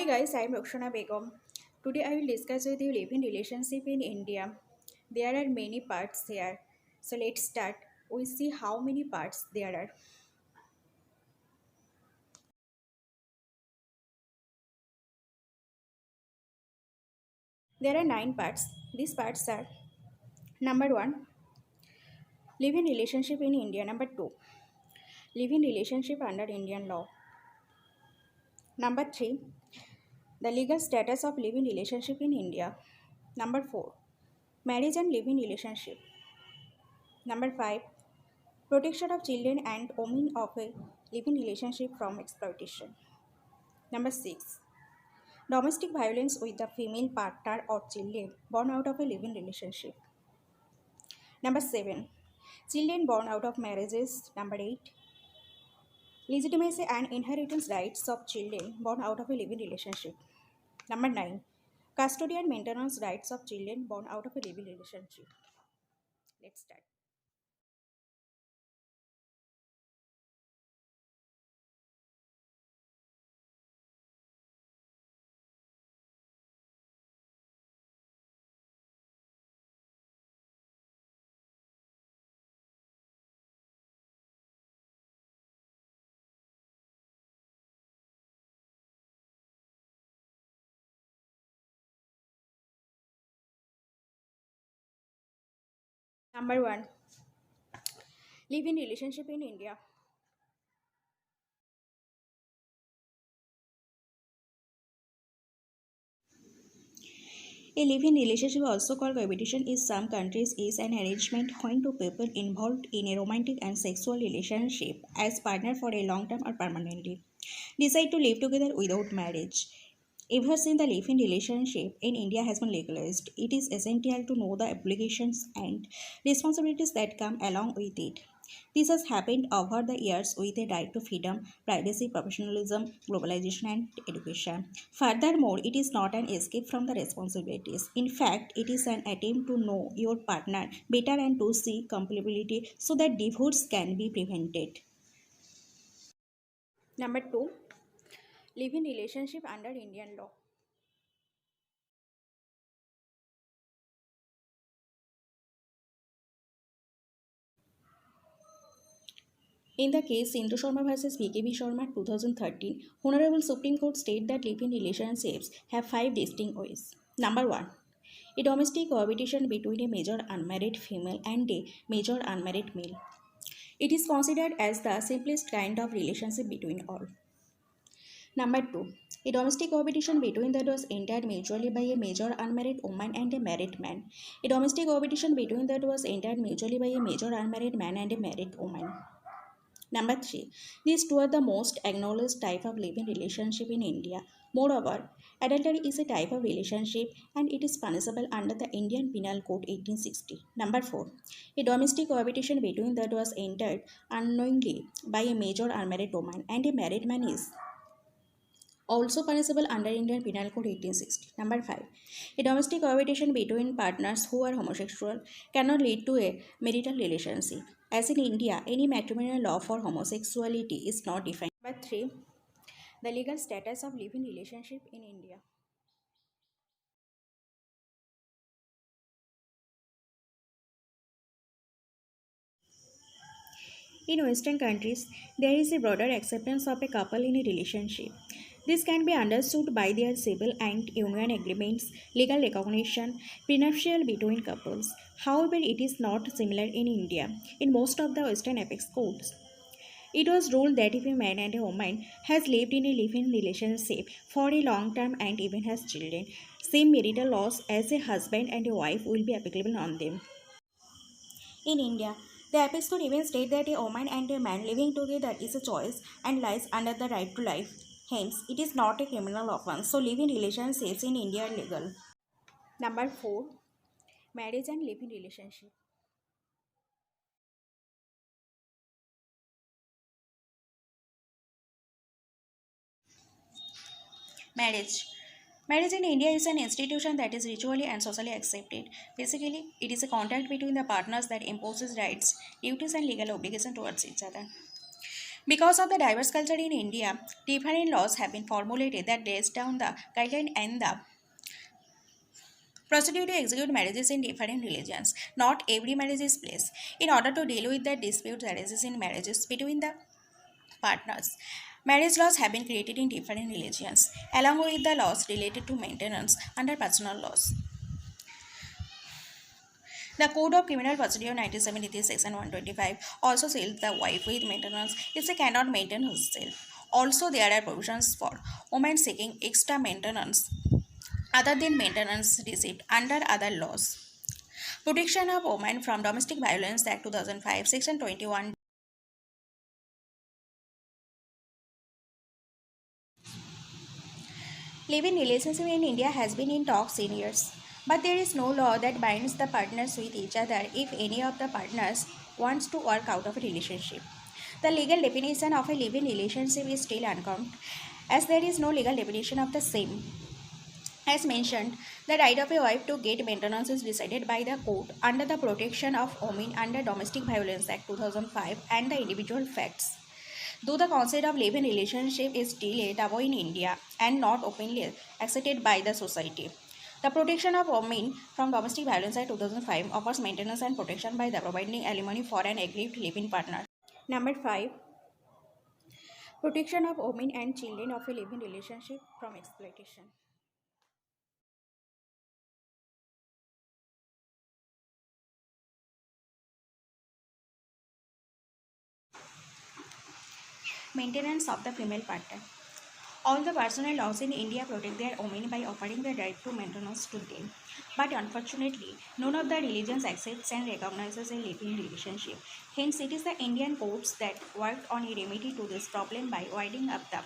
guys, I am Rokshana Begum. Today I will discuss with you living relationship in India. There are many parts here. So let's start. We see how many parts there are. There are 9 parts. These parts are: number 1, living relationship in India; number 2, living relationship under Indian law; number 3, the legal status of living relationship in India; number 4, marriage and living relationship; number 5, protection of children and women of a living relationship from exploitation. Number 6. Domestic violence with the female partner or children born out of a living relationship. Number 7. Children born out of marriages. Number 8. Legitimacy and inheritance rights of children born out of a living relationship. Number 9. Custody and maintenance rights of children born out of a living relationship. Let's start. Number 1. Living relationship in India. A living relationship, also called cohabitation, in some countries is an arrangement when two people involved in a romantic and sexual relationship as partner for a long term or permanently decide to live together without marriage. Ever since the living relationship in India has been legalized, it is essential to know the obligations and responsibilities that come along with it. This has happened over the years with a right to freedom, privacy, professionalism, globalization, and education. Furthermore, it is not an escape from the responsibilities. In fact, it is an attempt to know your partner better and to see compatibility so that divorce can be prevented. Number 2, living relationship under Indian law. In the case Sindhu Sharma vs. BKB Sharma 2013, Honorable Supreme Court stated that living relationships have 5 distinct ways. Number 1, a domestic cohabitation between a major unmarried female and a major unmarried male. It is considered as the simplest kind of relationship between all. Number 2, a domestic cohabitation between that was entered mutually by a major unmarried woman and a married man. A domestic cohabitation between that was entered mutually by a major unmarried man and a married woman. Number 3. These two are the most acknowledged type of living relationship in India. Moreover, adultery is a type of relationship and it is punishable under the Indian Penal Code 1860. Number 4. A domestic cohabitation between that was entered unknowingly by a major unmarried woman and a married man is also punishable under Indian Penal Code 1860. Number 5. A domestic cohabitation between partners who are homosexual cannot lead to a marital relationship. As in India, any matrimonial law for homosexuality is not defined. Number 3. The legal status of living relationship in India. In Western countries, there is a broader acceptance of a couple in a relationship. This can be understood by their civil and union agreements, legal recognition, prenuptial between couples. However, it is not similar in India. In most of the Western apex codes, it was ruled that if a man and a woman has lived in a living relationship for a long term and even has children, same marital laws as a husband and a wife will be applicable on them. In India, the apex could even state that a woman and a man living together is a choice and lies under the right to life. Hence, it is not a criminal offense, so living relationships in India are legal. Number 4, marriage and living relationship. Marriage. Marriage in India is an institution that is ritually and socially accepted. Basically, it is a contract between the partners that imposes rights, duties, and legal obligations towards each other. Because of the diverse culture in India, different laws have been formulated that lays down the guideline and the procedure to execute marriages in different religions. Not every marriage is placed. In order to deal with the disputes arises in marriages between the partners, marriage laws have been created in different religions, along with the laws related to maintenance under personal laws. The Code of Criminal Procedure 1973 Section 125 also says the wife with maintenance if she cannot maintain herself. Also, there are provisions for women seeking extra maintenance other than maintenance received under other laws. Protection of Women from Domestic Violence Act 2005 Section 21. Live-in relationship in India has been in talks in years, but there is no law that binds the partners with each other if any of the partners wants to work out of a relationship. The legal definition of a live-in relationship is still uncommon, as there is no legal definition of the same. As mentioned, the right of a wife to get maintenance is decided by the court under the Protection of Women under Domestic Violence Act 2005 and the individual facts. Though the concept of live-in relationship is still a taboo in India and not openly accepted by the society, the Protection of Women from Domestic Violence Act 2005 offers maintenance and protection by the providing alimony for an aggrieved living partner. Number 5. Protection of women and children of a living relationship from exploitation. Maintenance of the female partner. All the personal laws in India protect their women by offering the right to maintenance to them. But unfortunately, none of the religions accepts and recognizes a living relationship. Hence, it is the Indian courts that worked on a remedy to this problem by widening up the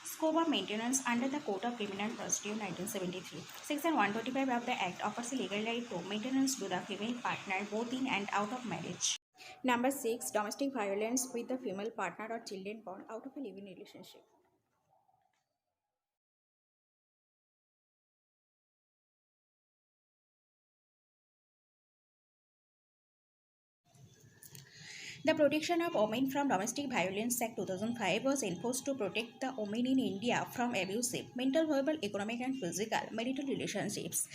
scope of maintenance under the Code of Criminal Procedure 1973. Section 125 of the Act offers a legal right to maintenance to the female partner both in and out of marriage. Number 6. Domestic violence with the female partner or children born out of a living relationship. The Protection of Women from Domestic Violence Act 2005 was enforced to protect the women in India from abusive, mental, verbal, economic, and physical marital relationships.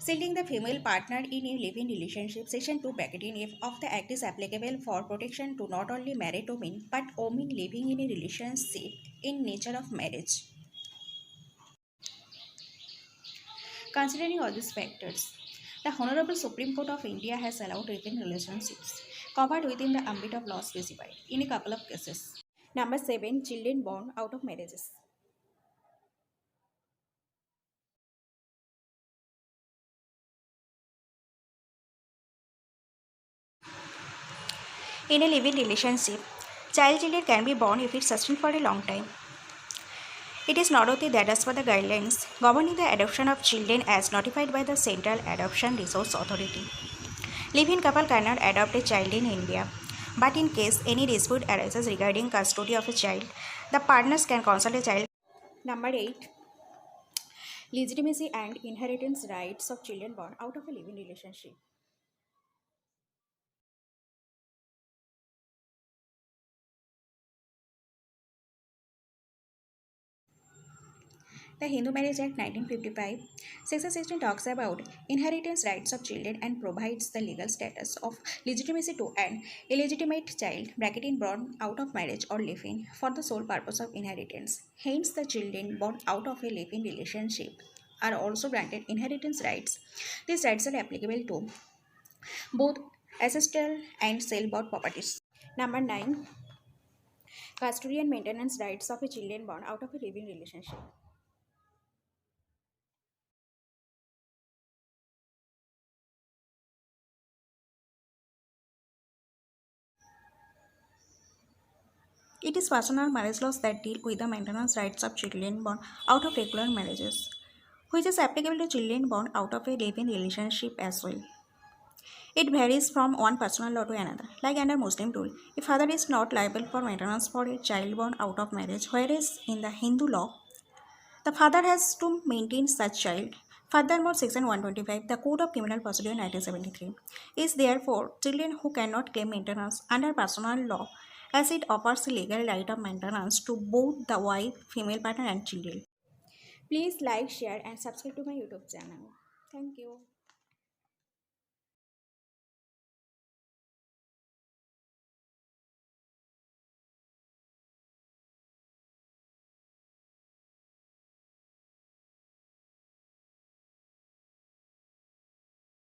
Shielding the female partner in a living relationship, Section 2 bracketing F of the Act is applicable for protection to not only married women but women living in a relationship in nature of marriage. Considering all these factors, the Honorable Supreme Court of India has allowed living relationships covered within the ambit of law specified in a couple of cases. Number 7. Children born out of marriages. In a living relationship, child children can be born if it's sustained for a long time. It is not only that as per the guidelines governing the adoption of children as notified by the Central Adoption Resource Authority. Live-in couple cannot adopt a child in India, but in case any dispute arises regarding custody of a child, the partners can consult a child. Number 8. Legitimacy and inheritance rights of children born out of a living relationship. The Hindu Marriage Act 1955, Section 16 talks about inheritance rights of children and provides the legal status of legitimacy to an illegitimate child, bracketing born out of marriage or live-in, for the sole purpose of inheritance. Hence, the children born out of a live-in relationship are also granted inheritance rights. These rights are applicable to both ancestral and self-bought properties. Number 9. Custody and maintenance rights of a children born out of a living relationship. It is personal marriage laws that deal with the maintenance rights of children born out of regular marriages, which is applicable to children born out of a living relationship as well. It varies from one personal law to another. Like under Muslim rule, a father is not liable for maintenance for a child born out of marriage, whereas in the Hindu law, the father has to maintain such child. Furthermore, Section 125, the Code of Criminal Procedure 1973, is therefore children who cannot claim maintenance under personal law as it offers the legal right of maintenance to both the wife, female partner, and children. Please like, share, and subscribe to my YouTube channel. Thank you.